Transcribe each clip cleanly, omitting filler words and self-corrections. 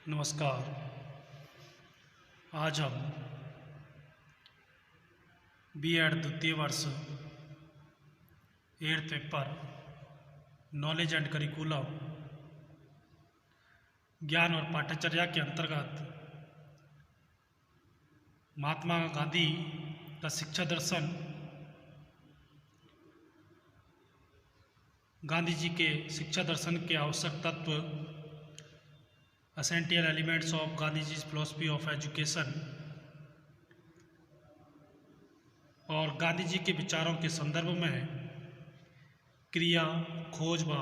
नमस्कार। आज हम बीएड द्वितीय वर्ष 8th paper knowledge and curriculum ज्ञान और पाठ्यचर्या के अंतर्गत महात्मा गांधी का शिक्षा दर्शन, गांधी जी के शिक्षा दर्शन के आवश्यक तत्व, essential elements of Gandhi ji philosophy of education और गांधी जी के विचारों के संदर्भ में क्रिया, खोज व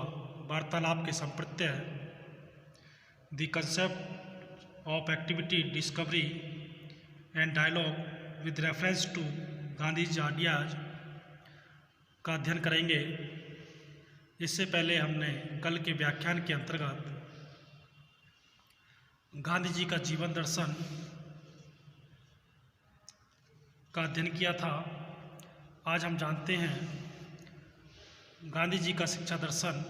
वार्तालाप के संप्रत्यय, the concept of activity, discovery and dialogue with reference to Gandhi's ideas का अध्ययन करेंगे। इससे पहले हमने कल के व्याख्यान के अंतर्गत गांधी जी का जीवन दर्शन का अध्ययन किया था। आज हम जानते हैं गांधी जी का शिक्षा दर्शन,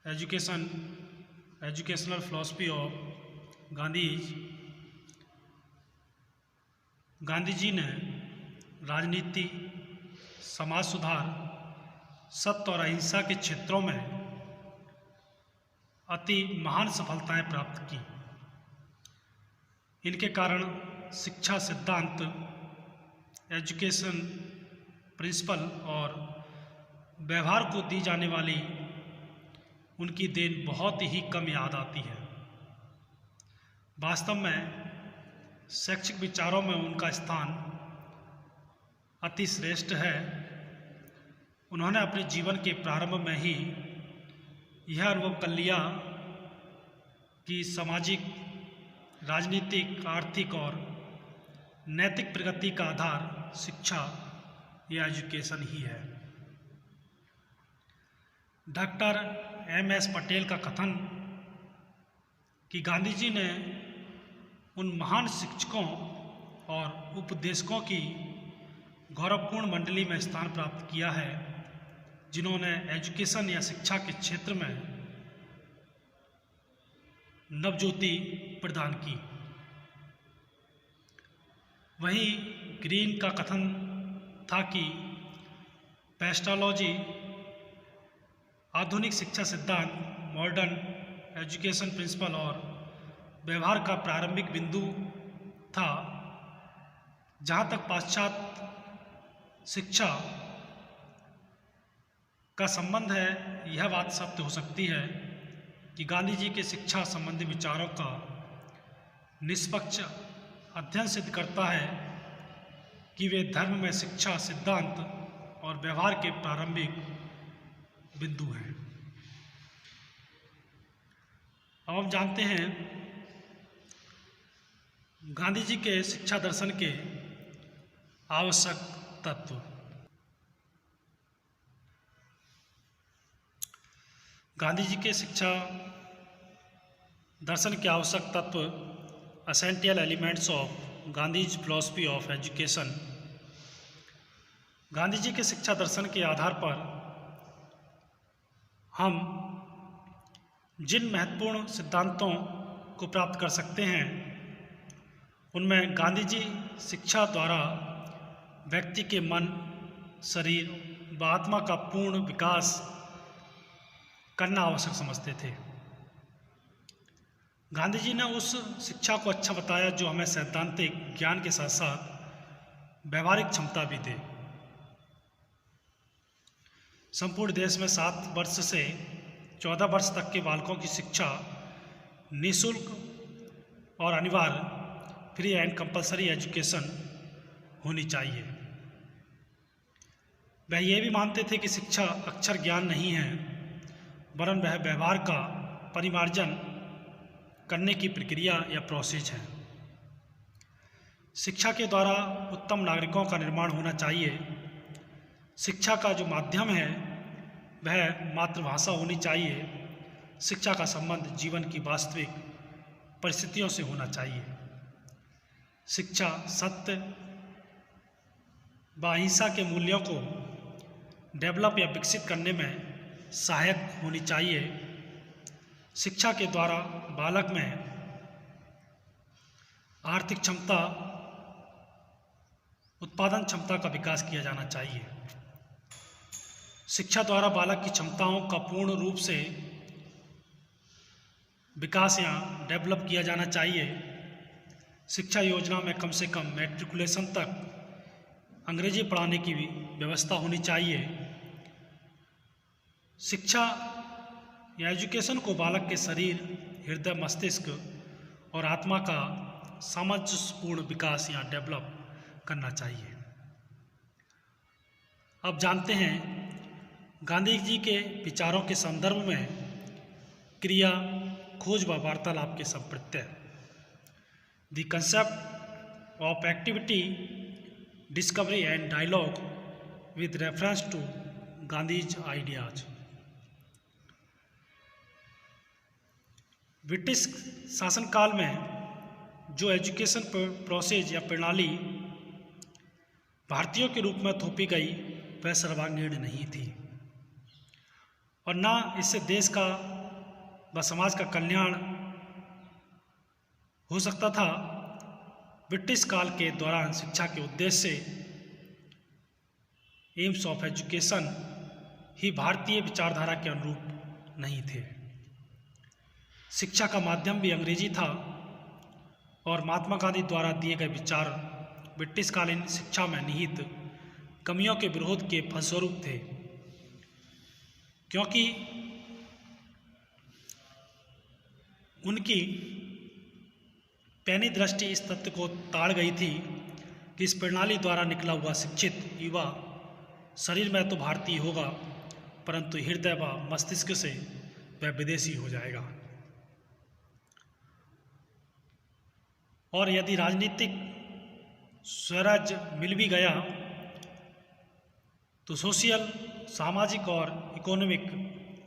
एजुकेशनल फिलॉसफी ऑफ गांधी जी ने राजनीति, समाज सुधार, सत्य और अहिंसा के क्षेत्रों में अति महान सफलताएं प्राप्त की। इनके कारण शिक्षा सिद्धांत, एजुकेशन प्रिंसिपल और व्यवहार को दी जाने वाली उनकी देन बहुत ही कम याद आती है। वास्तव में शैक्षिक विचारों में उनका स्थान अति श्रेष्ठ है। उन्होंने अपने जीवन के प्रारंभ में ही यह अनुभव कर लिया कि सामाजिक, राजनीतिक, आर्थिक और नैतिक प्रगति का आधार शिक्षा या एजुकेशन ही है। Doctor MS. पटेल का कथन कि गांधी जी ने उन महान शिक्षकों और उपदेशकों की गौरवपूर्ण मंडली में स्थान प्राप्त किया है जिन्होंने एजुकेशन या शिक्षा के क्षेत्र में नवज्योति प्रदान की। वहीं ग्रीन का कथन था कि पेस्टोलॉजी आधुनिक शिक्षा सिद्धांत, मॉडर्न एजुकेशन प्रिंसिपल और व्यवहार का प्रारंभिक बिंदु था। जहाँ तक पाश्चात्य शिक्षा का संबंध है, यह बात सत्य हो सकती है कि गांधी जी के शिक्षा संबंधी विचारों का निष्पक्ष अध्ययन सिद्ध करता है कि वे धर्म में शिक्षा, सिद्धांत और व्यवहार के प्रारंभिक बिंदु हैं। अब हम जानते हैं गांधी जी के शिक्षा दर्शन के आवश्यक तत्व। गांधी जी के शिक्षा दर्शन के आवश्यक तत्व, essential elements of Gandhi's philosophy of education. Gandhi ji के शिक्षा दर्शन के आधार पर हम जिन महत्वपूर्ण सिद्धांतों को प्राप्त कर सकते हैं, उनमें गांधी जी शिक्षा द्वारा व्यक्ति के मन, शरीर व आत्मा का पूर्ण विकास करना आवश्यक समझते थे। गांधी जी ने उस शिक्षा को अच्छा बताया जो हमें सैद्धांतिक ज्ञान के साथ साथ व्यवहारिक क्षमता भी दे। संपूर्ण देश में 7 वर्ष से 14 वर्ष तक के बालकों की शिक्षा निःशुल्क और अनिवार्य, फ्री एंड कंपलसरी एजुकेशन होनी चाहिए। वह ये भी मानते थे कि शिक्षा अक्षर ज्ञान नहीं है, वरन वह व्यवहार का परिमार्जन करने की प्रक्रिया या प्रोसेस है। शिक्षा के द्वारा उत्तम नागरिकों का निर्माण होना चाहिए। शिक्षा का जो माध्यम है वह मातृभाषा होनी चाहिए। शिक्षा का संबंध जीवन की वास्तविक परिस्थितियों से होना चाहिए। शिक्षा सत्य व अहिंसा के मूल्यों को डेवलप या विकसित करने में सहायक होनी चाहिए। शिक्षा के द्वारा बालक में आर्थिक क्षमता, उत्पादन क्षमता का विकास किया जाना चाहिए। शिक्षा द्वारा बालक की क्षमताओं का पूर्ण रूप से विकास या डेवलप किया जाना चाहिए। शिक्षा योजना में कम से कम मैट्रिकुलेशन तक अंग्रेजी पढ़ाने की भी व्यवस्था होनी चाहिए। शिक्षा या एजुकेशन को बालक के शरीर, हृदय, मस्तिष्क और आत्मा का सामंजस्यपूर्ण विकास या डेवलप करना चाहिए। अब जानते हैं गांधी जी के विचारों के संदर्भ में क्रिया, खोज व वार्तालाप के संप्रत्यय। The concept of activity, discovery and dialogue with reference to Gandhi's ideas. British शासनकाल में जो एजुकेशन प्रोसेस या प्रणाली भारतीयों के रूप में थोपी गई वह सर्वांगीण नहीं थी और न इससे देश का व समाज का कल्याण हो सकता था। ब्रिटिश काल के दौरान शिक्षा के उद्देश्य एम्स ऑफ एजुकेशन ही भारतीय विचारधारा के अनुरूप नहीं थे। शिक्षा का माध्यम भी अंग्रेजी था और महात्मा गांधी द्वारा दिए गए विचार ब्रिटिशकालीन शिक्षा में निहित कमियों के विरोध के फलस्वरूप थे, क्योंकि उनकी पैनी दृष्टि इस तथ्य को ताड़ गई थी कि इस प्रणाली द्वारा निकला हुआ शिक्षित युवा शरीर में तो भारतीय होगा, परंतु हृदय व मस्तिष्क से वह विदेशी हो जाएगा। और यदि राजनीतिक स्वराज्य मिल भी गया तो सोशल, सामाजिक और इकोनॉमिक,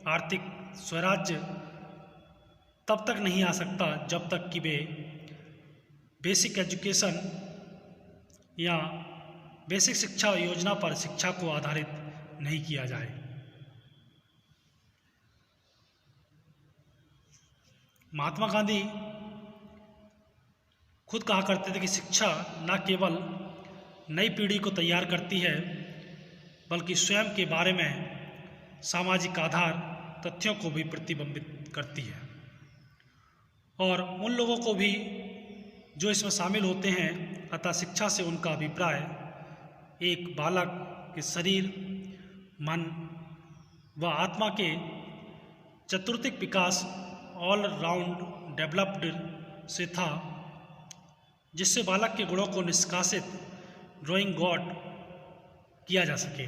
आर्थिक स्वराज्य तब तक नहीं आ सकता जब तक कि वे बेसिक एजुकेशन या बेसिक शिक्षा योजना पर शिक्षा को आधारित नहीं किया जाए। महात्मा गांधी खुद कहा करते थे कि शिक्षा न केवल नई पीढ़ी को तैयार करती है बल्कि स्वयं के बारे में सामाजिक आधार तथ्यों को भी प्रतिबिंबित करती है और उन लोगों को भी जो इसमें शामिल होते हैं। अतः शिक्षा से उनका अभिप्राय एक बालक के शरीर, मन व आत्मा के चतुर्थिक विकास, ऑल राउंड डेवलप्ड से था, जिससे बालक के गुणों को निष्कासित, ड्राइंग गॉड किया जा सके।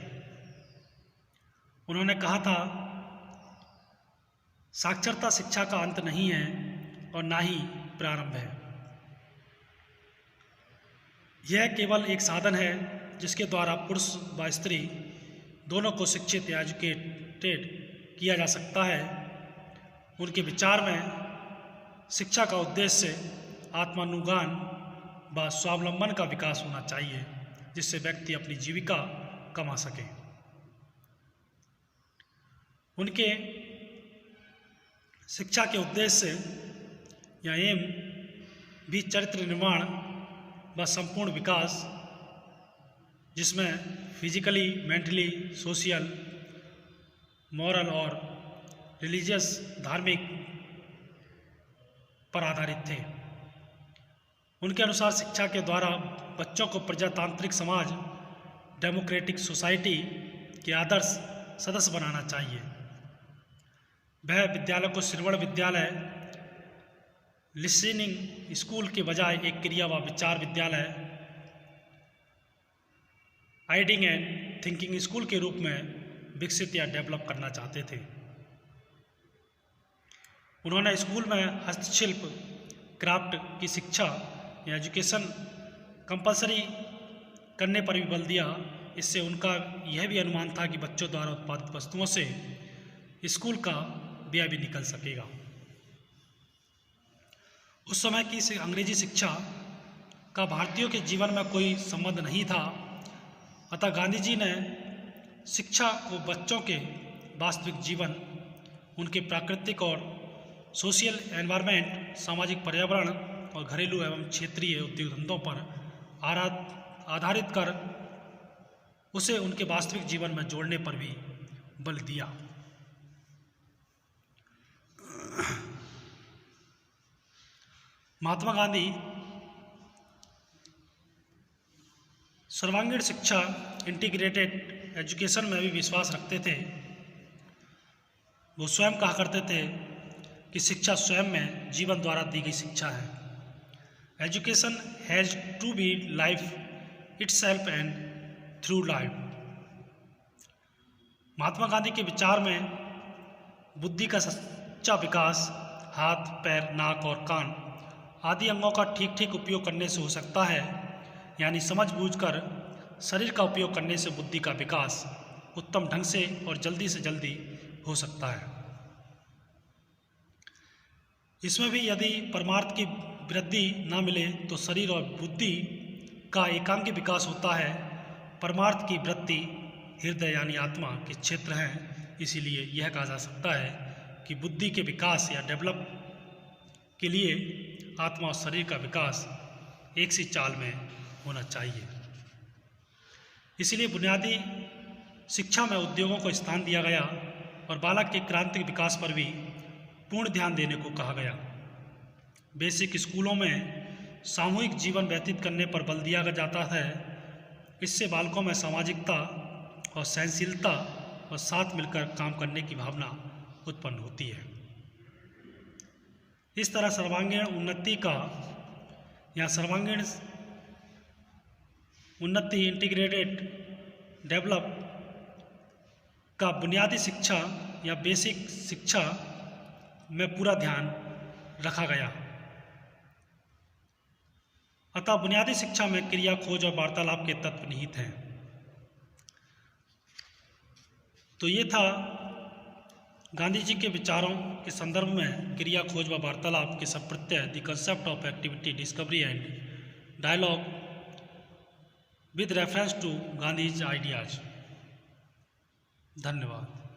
उन्होंने कहा था, साक्षरता शिक्षा का अंत नहीं है और ना ही प्रारंभ है। यह केवल एक साधन है जिसके द्वारा पुरुष व स्त्री दोनों को शिक्षित या एजुकेटेड किया जा सकता है। उनके विचार में शिक्षा का उद्देश्य आत्मानुगान व स्वावलंबन का विकास होना चाहिए, जिससे व्यक्ति अपनी जीविका कमा सके। उनके शिक्षा के उद्देश्य या एम भी चरित्र निर्माण व संपूर्ण विकास, जिसमें फिजिकली, मेंटली, सोशल, मॉरल और रिलीजियस, धार्मिक पर आधारित थे। उनके अनुसार शिक्षा के द्वारा बच्चों को प्रजातांत्रिक समाज, डेमोक्रेटिक सोसाइटी के आदर्श सदस्य बनाना चाहिए। वह विद्यालय को श्रवण विद्यालय, लिसनिंग स्कूल के बजाय एक क्रिया व विचार विद्यालय, आइडिंग एंड थिंकिंग स्कूल के रूप में विकसित या डेवलप करना चाहते थे। उन्होंने स्कूल में हस्तशिल्प, क्राफ्ट की शिक्षा या एजुकेशन कंपलसरी करने पर भी बल दिया। इससे उनका यह भी अनुमान था कि बच्चों द्वारा उत्पादित वस्तुओं से स्कूल का व्यय भी निकल सकेगा। उस समय की अंग्रेजी शिक्षा का भारतीयों के जीवन में कोई संबंध नहीं था। अतः गांधी जी ने शिक्षा को बच्चों के वास्तविक जीवन, उनके प्राकृतिक और सोशल एनवायरनमेंट, सामाजिक पर्यावरण और घरेलू एवं क्षेत्रीय उद्योग धंधों पर आधारित कर उसे उनके वास्तविक जीवन में जोड़ने पर भी बल दिया। महात्मा गांधी सर्वांगीण शिक्षा, इंटीग्रेटेड एजुकेशन में भी विश्वास रखते थे। वो स्वयं कहा करते थे कि शिक्षा स्वयं में जीवन द्वारा दी गई शिक्षा है। Education has to be life itself and through life. Mahatma Gandhi के विचार में बुद्धि का सच्चा विकास हाथ, पैर, नाक और कान आदि अंगों का ठीक ठीक उपयोग करने से हो सकता है, यानी समझ बूझकर शरीर का उपयोग करने से बुद्धि का विकास उत्तम ढंग से और जल्दी से जल्दी हो सकता है। इसमें भी यदि परमार्थ की वृद्धि न मिले तो शरीर और बुद्धि का एकांगी विकास होता है। परमार्थ की वृद्धि हृदय यानी आत्मा के क्षेत्र हैं, इसीलिए यह कहा जा सकता है कि बुद्धि के विकास या डेवलप के लिए आत्मा और शरीर का विकास एक सी चाल में होना चाहिए। इसलिए बुनियादी शिक्षा में उद्योगों को स्थान दिया गया और बालक के क्रांतिक विकास पर भी पूर्ण ध्यान देने को कहा गया। बेसिक स्कूलों में सामूहिक जीवन व्यतीत करने पर बल दिया जाता है। इससे बालकों में सामाजिकता और सहनशीलता और साथ मिलकर काम करने की भावना उत्पन्न होती है। इस तरह सर्वांगीण उन्नति का या सर्वांगीण उन्नति इंटीग्रेटेड डेवलप का बुनियादी शिक्षा या बेसिक शिक्षा में पूरा ध्यान रखा गया। अतः बुनियादी शिक्षा में क्रिया, खोज और वार्तालाप के तत्व निहित हैं। तो ये था गांधी जी के विचारों के संदर्भ में क्रिया, खोज व वार्तालाप के सब प्रत्यय, the concept of activity, discovery and dialogue with reference to Gandhi's ideas. धन्यवाद।